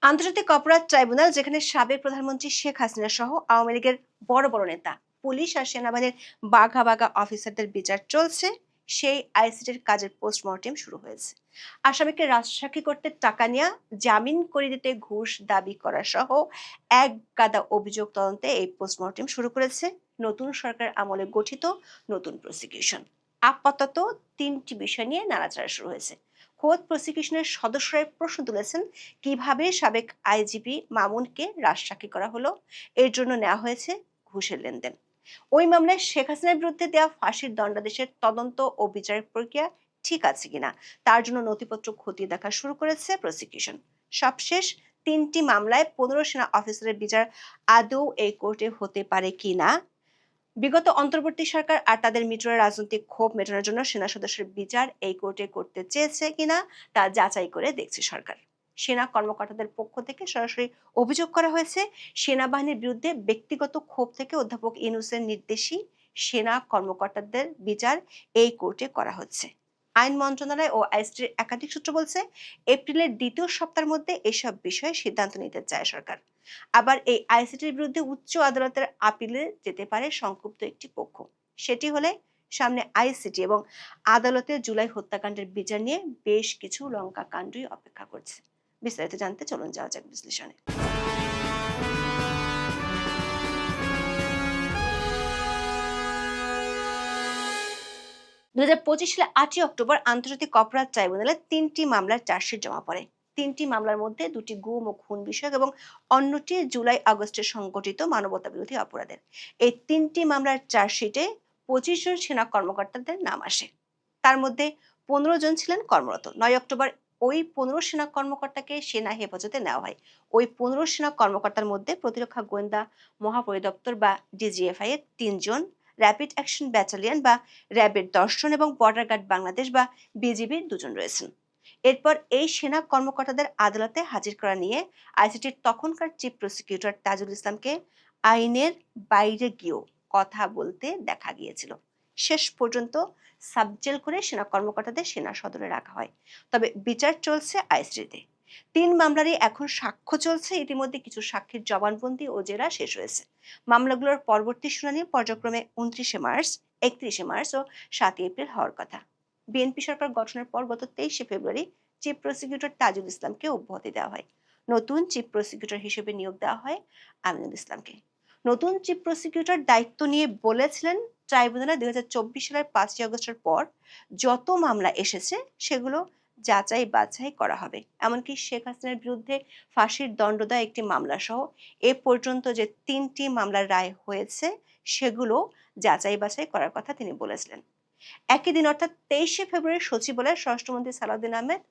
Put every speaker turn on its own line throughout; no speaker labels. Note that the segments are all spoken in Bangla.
আন্তর্জাতিক অপরাধ ট্রাইব্যুনাল, যেখানে সাবেক প্রধানমন্ত্রী শেখ হাসিনা সহ আওয়ামী লীগের বড় বড় নেতা, পুলিশ আর সেনাবাহিনীর বাঘা বাঘা অফিসারদের বিচার চলছে, সেই আইসিটির কাজের পোস্টমর্টেম শুরু হয়েছে। আসামিকে রাজসাক্ষী করতে টাকা নেওয়া, জামিন করে দিতে ঘুষ দাবি করা সহ এক গাদা অভিযোগ তদন্তে এই পোস্টমর্টেম শুরু করেছে নতুন সরকার আমলে গঠিত নতুন প্রসিকিউশন। আপাতত তিনটি বিষয় নিয়ে নাড়াচাড়া শুরু হয়েছে। খোদ প্রসিকিউশনের সদস্যরাই প্রশ্ন তুলেছেন, কিভাবে সাবেক আইজিপি মামুনকে রাজসাক্ষী করা হলো, এর জন্য নেওয়া হয়েছে ঘুষের লেনদেন। ওই মামলায় শেখ হাসিনার বিরুদ্ধে দেওয়া ফাঁসির দণ্ডাদেশের তদন্ত ও বিচারের প্রক্রিয়া ঠিক আছে কিনা তার জন্য নথিপত্র খতিয়ে দেখা শুরু করেছে প্রসিকিউশন। সবশেষ তিনটি মামলায় 15 সেনা অফিসারের বিচার আদৌ এই কোর্টে হতে পারে কিনা, বিগত অন্তর্বর্তী সরকার আর তাদের মিত্ররা রাজনৈতিক ক্ষোভ মেটানোর জন্য সেনা সদস্যের বিচার এই কোর্টে করতে চেয়েছে কিনা তা যাচাই করে দেখছে সরকার। সেনা কর্মকর্তাদের পক্ষ থেকে সরাসরি অভিযোগ করা হয়েছে, সেনাবাহিনীর বিরুদ্ধে ব্যক্তিগত ক্ষোভ থেকে অধ্যাপক ইউনূসের নির্দেশই সেনা কর্মকর্তাদের বিচার এই কোর্টে করা হচ্ছে। আইন মন্ত্রণালয় ও আইসিটির একাধিক সূত্র বলছে, এপ্রিলের দ্বিতীয় সপ্তাহের মধ্যে এসব বিষয়ে সিদ্ধান্ত নিতে চায় সরকার। আবার এই আইসিটির বিরুদ্ধে উচ্চ আদালতের আপিলে যেতে পারে সংক্ষুব্ধ একটি পক্ষ। সেটি হলে সামনে আইসিটি এবং আদালতে জুলাই হত্যাকাণ্ডের বিচার নিয়ে বেশ কিছু লঙ্কা কাণ্ডই অপেক্ষা করছে। বিস্তারিত জানতে চলুন যাওয়া যাক বিশ্লেষণে। 2025 সালে 8 অক্টোবর আন্তর্জাতিক অপরাধ ট্রাইব্যুনালে তিনটি মামলার চার্জশিট জমা পড়ে। তিনটি মামলার মধ্যে দুটি গুম ও খুন বিষয়ক এবং অন্যটি জুলাই আগস্টে সংঘটিত মানবতা বিরোধী অপরাধের। এই তিনটি মামলার চার্জশিটে 25 জন সেনা কর্মকর্তাদের নাম আসে। তার মধ্যে 15 জন ছিলেন কর্মরত। 9 অক্টোবর ওই 15 সেনা কর্মকর্তাকে সেনা হেফাজতে নেওয়া হয়। ওই 15 সেনা কর্মকর্তার মধ্যে প্রতিরক্ষা গোয়েন্দা মহাপরিদপ্তর বা ডিজিএফআই এর 3 জন, র্যাপিড অ্যাকশন ব্যাটালিয়ন বা র্যাবের 10 জন এবং বর্ডার গার্ড বাংলাদেশ বা বিজিবির 2 জন রয়েছেন। এরপর এই সেনা কর্মকর্তাদের আদালতে হাজির করা নিয়ে আইসিটির তখনকার চিফ প্রসিকিউটর তাজুল ইসলামকে আইনের বাইরে গিয়েও কথা বলতে দেখা গিয়েছিল। শেষ পর্যন্ত সাবজেল করে সেনা কর্মকর্তাদের সেনা সদরে রাখা হয়। তবে বিচার চলছে আইসিটিতে। 3 মামলারই এখন সাক্ষ্য চলছে। ইতিমধ্যে কিছু সাক্ষীর জবানবন্দি ও জেরা শেষ হয়েছে। মামলাগুলোর পরবর্তী শুনানি পর্যায়ক্রমে 29 মার্চ, 31 মার্চ ও 7 এপ্রিল হওয়ার কথা। বিএনপি সরকার গঠনের পর গত 23 ফেব্রুয়ারি চিফ প্রসিকিউটর তাজুল ইসলামকে অব্যাহতি দেওয়া হয়। নতুন চিফ প্রসিকিউটর হিসেবে নিয়োগ দেওয়া হয় আমিনুল ইসলামকে। নতুন চিফ প্রসিকিউটর দায়িত্ব নিয়ে বলেছিলেন, ট্রাইব্যুনালে 2024 সালের 5 আগস্টের পর যত মামলা এসেছে সেগুলো যাচাই বাছাই করা হবে। এমনকি শেখ হাসিনার বিরুদ্ধে ফাঁসির দণ্ড দেওয়া একটি মামলা সহ এ পর্যন্ত যে 3টি মামলার রায় হয়েছে সেগুলো যাচাই বাছাই করার কথা তিনি বলেছিলেন। একই দিন অর্থাৎ 23 ফেব্রুয়ারি সচিবালয়ের স্বরাষ্ট্রমন্ত্রী সালাউদ্দিন আহমেদ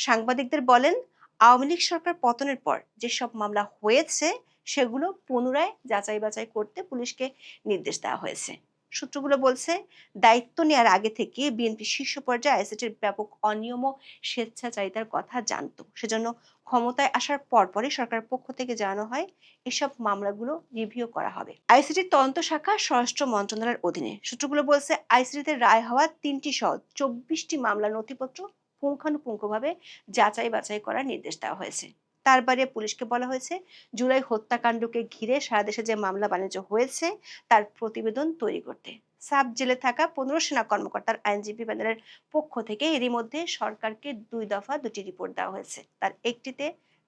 সাংবাদিকদের বলেন, আওয়ামী লীগ সরকার পতনের পর যেসব মামলা হয়েছে সেগুলো পুনরায় যাচাই বাছাই করতে পুলিশকে নির্দেশ দেওয়া হয়েছে। সূত্রগুলো বলছে, দায়িত্ব নেওয়ার আগে থেকে বিএনপি শীর্ষ পর্যায়ে আইসিটির ব্যাপক অনিয়ম ও স্বেচ্ছাচারিতার কথা জানত। সেজন্য ক্ষমতায় আসার পরপরই সরকারের পক্ষ থেকে জানানো হয় এসব মামলাগুলো রিভিউ করা হবে। আইসিটির তদন্ত শাখা স্বরাষ্ট্র মন্ত্রণালয়ের অধীনে। সূত্রগুলো বলছে, আইসিটিতে রায় হওয়া 3টি সহ 24টি মামলার নথিপত্র পুঙ্খানুপুঙ্খভাবে যাচাই বাছাই করার নির্দেশ দেওয়া হয়েছে। তার বাইরে পুলিশকে বলা হয়েছে, জুলাই হত্যাকাণ্ডকে ঘিরে সারা দেশে যে মামলা বাণিজ্য হয়েছে তার প্রতিবেদন তৈরি করতে। সাব জেলে থাকা 15 সেনা কর্মকর্তার আইনজীবী প্যানেলের পক্ষ থেকে এরই মধ্যে সরকারকে 2 দফা 2টি রিপোর্ট দেওয়া হয়েছে। তার একটিতে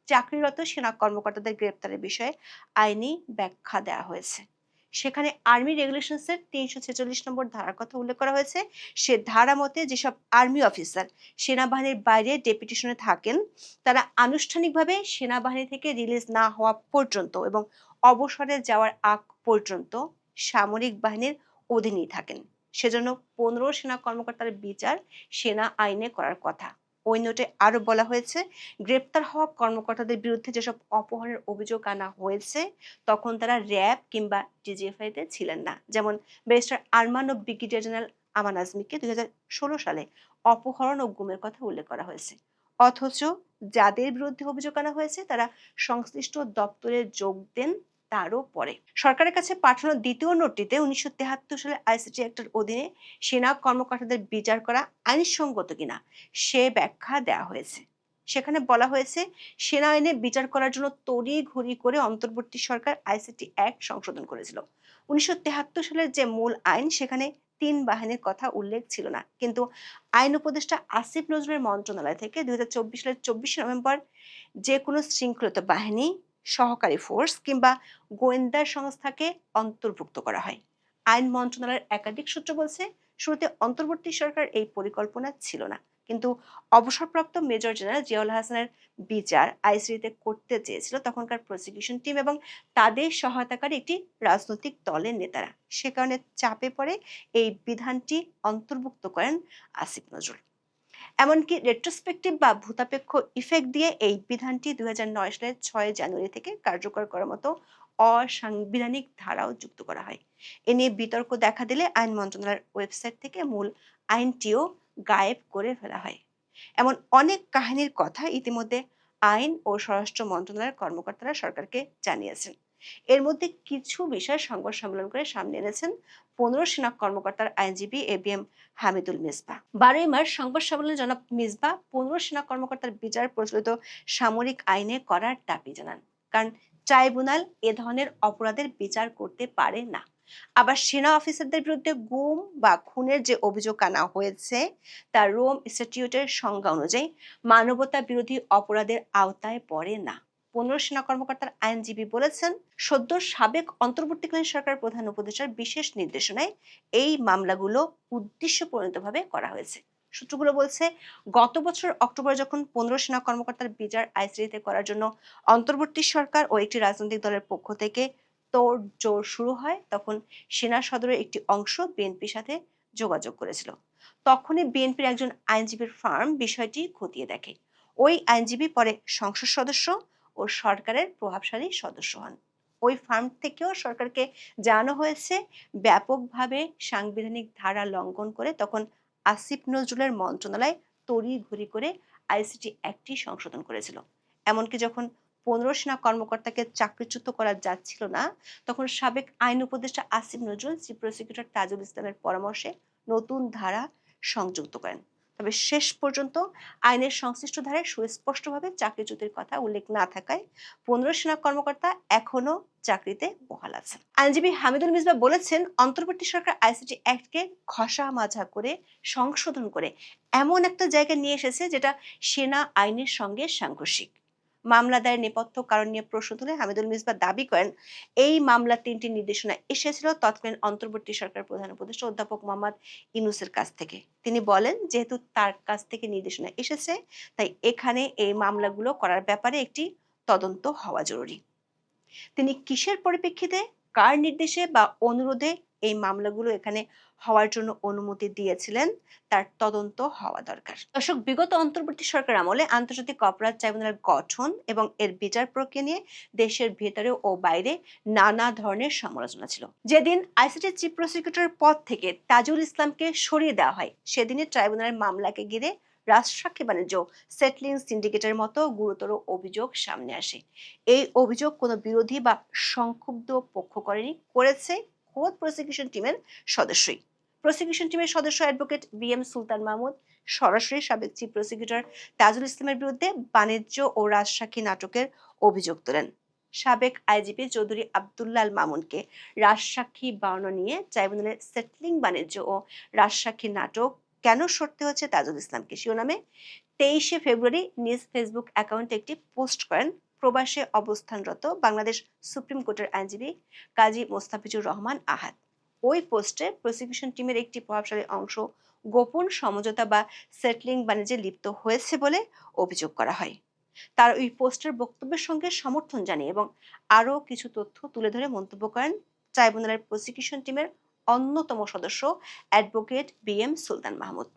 চাকরিরত সেনা কর্মকর্তাদের গ্রেপ্তারের বিষয়ে আইনি ব্যাখ্যা দেওয়া হয়েছে। সেখানে আর্মি রেগুলেশনসের 346 নম্বর ধারার কথা উল্লেখ করা হয়েছে। সে ধারা মতে যেসব আর্মি অফিসার সেনাবাহিনীর বাইরে ডেপুটেশনে থাকেন তারা আনুষ্ঠানিকভাবে সেনাবাহিনী থেকে রিলিজ না হওয়া পর্যন্ত এবং অবসরে যাওয়ার আগ পর্যন্ত সামরিক বাহিনীর অধীনেই থাকেন। সেজন্য 15 সেনা কর্মকর্তার বিচার সেনা আইনে করার কথা। ওই নোটে আরো বলা হয়েছে, গ্রেপ্তার হওয়া কর্মকর্তাদের বিরুদ্ধে যেসব অপহরণের অভিযোগ আনা হয়েছে তখন তারা র্যাব কিংবা ডিজিএফআই তে ছিলেন না। যেমন ব্যারিস্টার আরমান ও ব্রিগেডিয়ার জেনারেল আমান আজমিকে 2016 সালে অপহরণ ও গুমের কথা উল্লেখ করা হয়েছে। অথচ যাদের বিরুদ্ধে অভিযোগ আনা হয়েছে তারা সংশ্লিষ্ট দপ্তরে যোগ দেন তারও পরে। সরকারের কাছে পাঠানো দ্বিতীয় নোটটিতে 1973 সালে আইসিটি অ্যাক্টের অধীনে সেনা কর্মকর্তাদের বিচার করা আইনসঙ্গত কিনা সে ব্যাখ্যা দেওয়া হয়েছে। সেখানে বলা হয়েছে সেনা আইনে বিচার করার জন্য তড়িঘড়ি করে অন্তর্বর্তী সরকার আইসিটি অ্যাক্ট সংশোধন করেছিল। ১৯৭৩ সালের যে মূল আইন সেখানে ৩ বাহিনীর কথা উল্লেখ ছিল না, কিন্তু আইন উপদেষ্টা আসিফ নজরুলের মন্ত্রণালয় থেকে ২০২৪ সালের ২৪শে নভেম্বর যে কোনো শৃঙ্খলিত বাহিনী, সহকারী ফোর্স কিংবা গোয়েন্দা সংস্থাকে অন্তর্ভুক্ত করা হয়। আইন মন্ত্রণালয়ের একাধিক সূত্র বলছে শুরুতে অন্তর্বর্তী সরকার এই পরিকল্পনা ছিল না, কিন্তু অবসরপ্রাপ্ত মেজর জেনারেল জিয়াউল হাসানের বিচার আইসিটিতে করতে চেয়েছিল তখনকার প্রসিকিউশন টিম এবং তাদের সহায়তাকারী একটি রাজনৈতিক দলের নেতারা। সে কারণে চাপে পড়ে এই বিধানটি অন্তর্ভুক্ত করেন আসিফ নজরুল। এমনকি রেট্রোস্পেক্টিভ বা ভূতাপেক্ষ ইফেক্ট দিয়ে এই বিধানটি ২০০৯ সালের ৬ জানুয়ারি থেকে কার্যকর করার মতো অসাংবিধানিক ধারাও যুক্ত করা হয়। এ নিয়ে বিতর্ক দেখা দিলে আইন মন্ত্রণালয়ের ওয়েবসাইট থেকে মূল আইনটিও গায়েব করে ফেলা হয়। এমন অনেক কাহিনীর কথা ইতিমধ্যে আইন ও স্বরাষ্ট্র মন্ত্রণালয়ের কর্মকর্তারা সরকারকে জানিয়েছেন। এর মধ্যে কিছু বিষয় সংবাদ সম্মেলন করে সামনে এনেছেন ১৫ সেনা কর্মকর্তার আইনজীবী এবিএম হামিদুল মিসবাহ। ১২ই মার্চ সংবাদ সম্মেলনে জনাব মিসবাহ ১৫ সেনা কর্মকর্তার বিচার প্রচলিত সামরিক আইনে করার দাবি জানান, কারণ ট্রাইব্যুনাল এ ধরনের অপরাধের বিচার করতে পারে না। আবার সেনা অফিসারদের বিরুদ্ধে গুম বা খুনের যে অভিযোগ আনা হয়েছে তা রোম ইনস্টিটিউটের সংজ্ঞা অনুযায়ী মানবতা বিরোধী অপরাধের আওতায় পড়ে না। ১৫ সেনা কর্মকর্তার আইনজীবী বলেছেন, সদ্য সাবেক অন্তর্বর্তীকালীন সরকার প্রধান উপদেষ্টার বিশেষ নির্দেশনায় এই মামলাগুলো উদ্দেশ্যপ্রণীতভাবে করা হয়েছে। সূত্রগুলো বলছে, গত বছর অক্টোবরে যখন ১৫ সেনা কর্মকর্তার বিচার আইসিটিতে করার জন্য অন্তর্বর্তী সরকার ও একটি রাজনৈতিক দলের পক্ষ থেকে তোড়জোড় শুরু হয়, তখন সেনা সদরের একটি অংশ বিএনপির সাথে যোগাযোগ করেছিল। তখনই বিএনপির একজন আইনজীবীর ফার্ম বিষয়টি খতিয়ে দেখে। ওই আইনজীবী পরে সংসদ সদস্য ও সরকারের প্রভাবশালী সদস্য হন। ওই ফার্ম থেকেও সরকারকে জানানো হয়েছে ব্যাপকভাবে সাংবিধানিক ধারা লঙ্ঘন করে তখন আসিফ নজরুলের মন্ত্রণালয় তড়িঘড়ি করে আইসিটি অ্যাক্টটি সংশোধন করেছিল। এমনকি যখন ১৫ সেনা কর্মকর্তাকে চাকরিচ্যুত করা যাচ্ছিল না, তখন সাবেক আইন উপদেষ্টা আসিফ নজরুল চিফ প্রসিকিউটর তাজুল ইসলামের পরামর্শে নতুন ধারা সংযুক্ত করেন। তবে শেষ পর্যন্ত আইনের সংশ্লিষ্ট ধারায় সুস্পষ্টভাবে চাকরিচ্যুতির কথা উল্লেখ না থাকায় ১৫ সেনা কর্মকর্তা এখনো চাকরিতে বহাল আছেন। আইনজীবী হামিদুল মিসবাহ বলেছেন, অন্তর্বর্তী সরকার আইসিটি অ্যাক্টকে ঘষা মাজা করে সংশোধন করে এমন একটা জায়গায় নিয়ে এসেছে যেটা সেনা আইনের সঙ্গে সাংঘর্ষিক। মামলা দায়ের নেপথ্য কারণ নিয়ে প্রশ্ন তুলে হামিদুল মিসবাহ দাবি করেন, এই মামলা ৩টি নির্দেশনা এসেছিল তৎকালীন অন্তর্বর্তী সরকার প্রধান উপদেষ্টা অধ্যাপক মোহাম্মদ ইউনূসের কাছ থেকে। তিনি বলেন, যেহেতু তার কাছ থেকে নির্দেশনা এসেছে, তাই এখানে এই মামলাগুলো করার ব্যাপারে একটি তদন্ত হওয়া জরুরি। তিনি কিসের পরিপ্রেক্ষিতে, কার নির্দেশে বা অনুরোধে এই মামলাগুলো এখানে হওয়ার জন্য অনুমতি দিয়েছিলেন তার তদন্ত হওয়া দরকার। দর্শক, বিগত অন্তর্বর্তী সরকার আমলে আন্তর্জাতিক অপরাধ ট্রাইব্যুনাল গঠন এবং এর বিচার প্রক্রিয়া নিয়ে দেশের ভেতরে ও বাইরে নানা ধরনের সমালোচনা ছিল। যেদিন আইসিটি চিফ প্রসিকিউটর পদ থেকে তাজুল ইসলামকে সরিয়ে দেওয়া হয়, সেদিনই ট্রাইব্যুনালের মামলাকে ঘিরে রাজসাক্ষী বাণিজ্য, সেটলিং সিন্ডিকেটের মতো গুরুতর অভিযোগ সামনে আসে। এই অভিযোগ কোনো বিরোধী বা সংক্ষুব্ধ পক্ষ করেছে খোদ প্রসিকিউশন টিমের সদস্যই। প্রসিকিউশন টিমের সদস্য অ্যাডভোকেট বিএম সুলতান মাহমুদ সরাসরি সাবেক চিফ প্রসিকিউটর তাজুল ইসলামের বিরুদ্ধে বাণিজ্য ও রাজসাক্ষী নাটকের অভিযোগ তোলেন। সাবেক আইজিপি চৌধুরী আব্দুল্লাহ আল মামুনকে রাজসাক্ষী বানানো নিয়ে ট্রাইব্যুনালের সেটলিং বাণিজ্য ও রাজসাক্ষী নাটক কেন সরতে হচ্ছে তাজুল ইসলামকে শিরোনামে ২৩শে ফেব্রুয়ারি নিজ ফেসবুক অ্যাকাউন্টে একটি পোস্ট করেন প্রবাসে অবস্থানরত বাংলাদেশ সুপ্রিম কোর্টের আইনজীবী কাজী মোস্তাফিজুর রহমান আহাদ। ওই পোস্টে প্রসিকিউশন টিমের একটি প্রভাবশালী অংশ গোপন সমঝোতা বা সেটলিং বাণিজ্যে লিপ্ত হয়েছে বলে অভিযোগ করা হয়। তার ওই পোস্টের বক্তব্যের সঙ্গে সমর্থন জানিয়ে এবং আরও কিছু তথ্য তুলে ধরে মন্তব্য করেন ট্রাইব্যুনালের প্রসিকিউশন টিমের অন্যতম সদস্য অ্যাডভোকেট বিএম সুলতান মাহমুদ।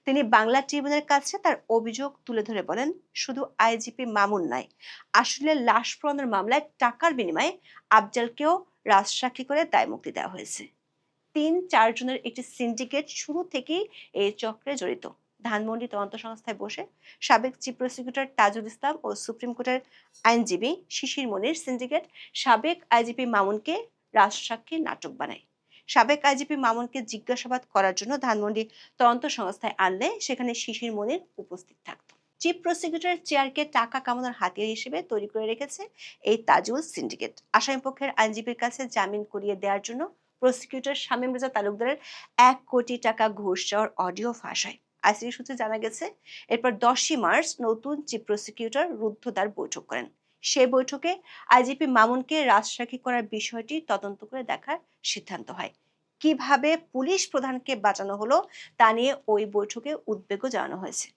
তিনি বাংলা ট্রিবিউনের কাছে তার অভিযোগ তুলে ধরে বলেন, শুধু আইজিপি মামুন নয়, আসলে লাশ পোড়ানোর মামলায় টাকার বিনিময়ে আফজালকেও রাজসাক্ষী করে দায়মুক্তি দেওয়া হয়েছে। ৩-৪ জনের একটি সিন্ডিকেট শুরু থেকেই এই চক্রে জড়িত। ধানমন্ডি তদন্ত সংস্থায় বসে সাবেক চিফ প্রসিকিউটর তাজুল ইসলাম ও সুপ্রিম কোর্টের আইনজীবী শিশির মনির সিন্ডিকেট সাবেক আইজিপি মামুনকে রাজসাক্ষী নাটক বানায়। সাবেক আইজিপি মামুনকে জিজ্ঞাসাবাদ করার জন্য ধানমন্ডি তদন্ত সংস্থায় আনলে সেখানে শিশির মনির উপস্থিত থাকত। চিফ প্রসিকিউটরের চেয়ারকে টাকা কামানোর হাতিয়ার হিসেবে তৈরি করে রেখেছে এই তাজুল সিন্ডিকেট। আসামিপক্ষের আইনজীবীর কাছে জামিন করিয়ে দেওয়ার জন্য প্রসিকিউটর শামীম রেজা তালুকদারের 1 কোটি টাকা ঘুষ চাওয়ার অডিও ফাঁস হয়। আইসিটি সূত্রে জানা গেছে, এরপর 10ই মার্চ নতুন চিফ প্রসিকিউটর রুদ্ধদ্বার বৈঠক করেন। সেই বৈঠকে আইজিপি মামুনকে রাজসাক্ষী করার বিষয়টি তদন্ত করে দেখার সিদ্ধান্ত হয়। কিভাবে পুলিশ প্রধানকে বাঁচানো হলো তা নিয়ে ওই বৈঠকে উদ্বেগও জানানো হয়েছে।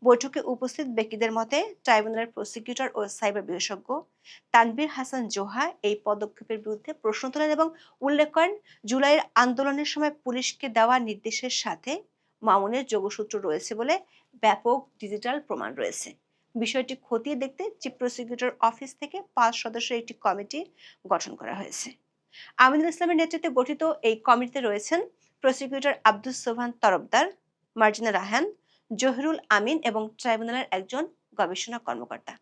বৈঠকে উপস্থিত ব্যক্তিদের মতে ট্রাইব্যুনালের প্রসিকিউটর ও সাইবার বিশেষজ্ঞ তানভীর হাসান জোহা এই পদক্ষেপের বিরুদ্ধে প্রশ্ন তোলেন এবং উল্লেখ করেন, জুলাইয়ের আন্দোলনের সময় পুলিশকে দেওয়া নির্দেশের সাথে মামুনের যোগসূত্র রয়েছে বলে ব্যাপক ডিজিটাল প্রমাণ রয়েছে। বিষয়টি খতিয়ে দেখতে চিফ প্রসিকিউটর অফিস থেকে 5 সদস্যের একটি কমিটি গঠন করা হয়েছে। আমিনুল ইসলামের নেতৃত্বে গঠিত এই কমিটিতে রয়েছেন প্রসিকিউটর আব্দুস সোবহান তরফদার, মার্জিনা রাহান, জহিরুল আমিন এবং ট্রাইব্যুনালের একজন গবেষণা কর্মকর্তা।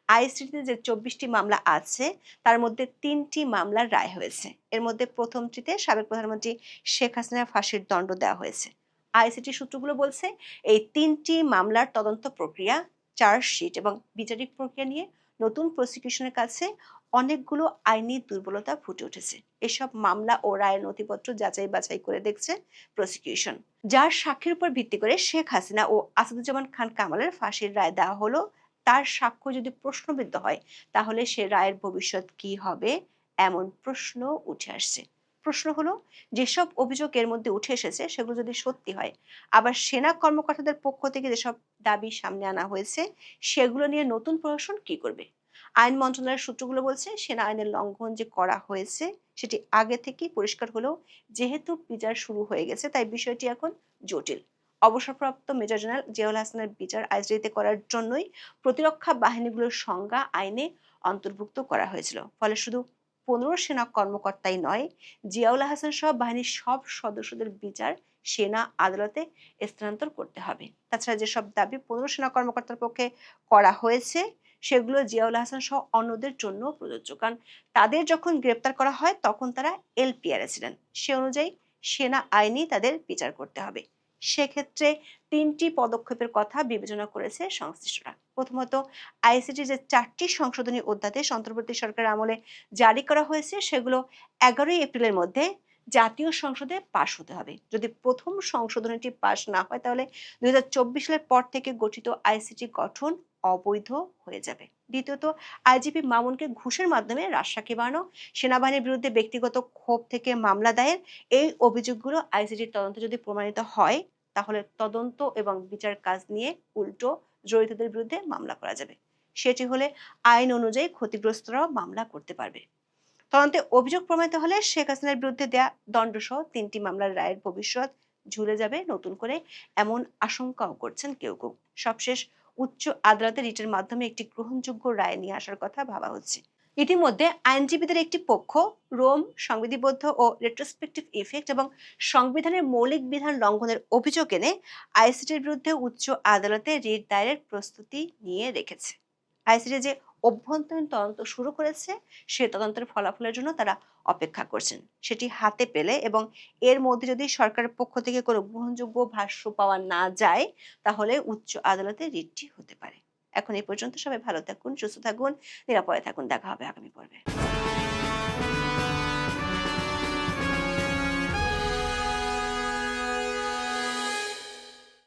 আইসিটিতে যে 24টি মামলা আছে তার মধ্যে 3টি মামলার রায় হয়েছে। এর মধ্যে প্রথমটিতে সাবেক প্রধানমন্ত্রী শেখ হাসিনা ফাঁসির দণ্ড দেওয়া হয়েছে। আইসিটি সূত্রগুলো বলছে, এই 3টি মামলার তদন্ত প্রক্রিয়া, চার্জশিট এবং বিচারিক প্রক্রিয়া নিয়ে নতুন প্রসিকিউশনের কাছে অনেকগুলো আইনি দুর্বলতা ফুটে উঠেছে। এসব মামলা ও রায়ের নথিপত্র যাচাই বাছাই করে দেখছে প্রসিকিউশন। যার সাক্ষীর উপর ভিত্তি করে শেখ হাসিনা ও আসাদুজ্জামান খান কামালের ফাঁসির রায় দেওয়া হলো, তার সাক্ষ্য যদি প্রশ্নবিদ্ধ হয় তাহলে সে রায়ের ভবিষ্যৎ কি হবে, এমন প্রশ্ন উঠে আসছে। প্রশ্ন হলো, যেসব অভিযোগ এর মধ্যে উঠে এসেছে সেগুলো যদি সত্যি হয়, আবার সেনা কর্মকর্তাদের পক্ষ থেকে যেসব দাবি সামনে আনা হয়েছে সেগুলো নিয়ে নতুন প্রশাসন কি করবে? আইন মন্ত্রণালয়ের সূত্রগুলো বলছে, সেনা আইনের লঙ্ঘন যে করা হয়েছে সেটি আগে থেকেই পরিষ্কার হলেও যেহেতু বিচার শুরু হয়ে গেছে তাই বিষয়টি এখন জটিল। অবসরপ্রাপ্ত মেজর জেনারেল জিয়াউল হাসানের বিচার আইসিটিতে করার জন্যই প্রতিরক্ষা বাহিনীগুলোর সংজ্ঞা আইনে অন্তর্ভুক্ত করা হয়েছিল। ফলে শুধু 15 সেনা কর্মকর্তাই নয়, জিয়াউল হাসান সহ বাহিনীর সব সদস্যদের বিচার সেনা আদালতে স্থানান্তর করতে হবে। তাছাড়া যেসব দাবি 15 সেনা কর্মকর্তার পক্ষে করা হয়েছে সেগুলো জিয়াউল হাসান সহ অন্যদের জন্য প্রযোজ্য, কারণ তাদের যখন গ্রেপ্তার করা হয় তখন তারা এলপিআরে ছিলেন। সে অনুযায়ী সেনা আইনই তাদের বিচার করতে হবে। সেক্ষেত্রে 3টি পদক্ষেপের কথা বিবেচনা করেছে সংশ্লিষ্টরা। প্রথমত, আইসিটি যে 4টি সংশোধনী অধ্যাদেশ অন্তর্বর্তী সরকারের আমলে জারি করা হয়েছে সেগুলো 11 এপ্রিলের মধ্যে জাতীয় সংসদে পাশ হতে হবে। যদি প্রথম সংশোধনীটি পাশ না হয় তাহলে 2024 সালের পর থেকে গঠিত আইসিটি গঠন অবৈধ হয়ে যাবে। দ্বিতীয়ত, আইজিপি মামুনকে ঘুষের মাধ্যমে রাজসাক্ষী বানানো, সেনাবাহিনীর বিরুদ্ধে ব্যক্তিগত ক্ষোভ থেকে মামলা দায়ের, এই অভিযোগগুলো আইসিটির তদন্তে যদি প্রমাণিত হয় তাহলে তদন্ত এবং বিচার কাজ নিয়ে উল্টো জড়িতদের বিরুদ্ধে মামলা করা যাবে। সেটি হলে আইন অনুযায়ী ক্ষতিগ্রস্তরাও মামলা করতে পারবে। তদন্তে অভিযোগ প্রমাণিত হলে শেখ হাসিনার বিরুদ্ধে দেয়া দণ্ডসহ 3টি মামলার রায়ের ভবিষ্যৎ ঝুলে যাবে নতুন করে, এমন আশঙ্কাও করছেন কেউ কেউ। সবশেষ উচ্চ আদালতে রিটের মাধ্যমে একটি গ্রহণযোগ্য রায় নিয়ে আসার কথা ভাবা হচ্ছে। ইতিমধ্যে আইনজীবীদের একটি পক্ষ রোম, সংবিধিবদ্ধ ও রেট্রোস্পেক্টিভ ইফেক্ট এবং সংবিধানের মৌলিক বিধান লঙ্ঘনের অভিযোগ এনে আইসিটির বিরুদ্ধে উচ্চ আদালতে রিট দায়েরের প্রস্তুতি নিয়ে রেখেছে। আইসিটি যে অভ্যন্তরীণ তদন্ত শুরু করেছে সে তদন্তের ফলাফলের জন্য তারা অপেক্ষা করছেন। সেটি হাতে পেলে এবং এর মধ্যে যদি সরকারের পক্ষ থেকে কোনো গ্রহণযোগ্য ভাষ্য পাওয়া না যায় তাহলে উচ্চ আদালতে রিটটি হতে পারে। এখন এই পর্যন্ত। সবাই ভালো থাকুন, সুস্থ থাকুন, নিরাপদে থাকুন। দেখা হবে আগামী পর্বে।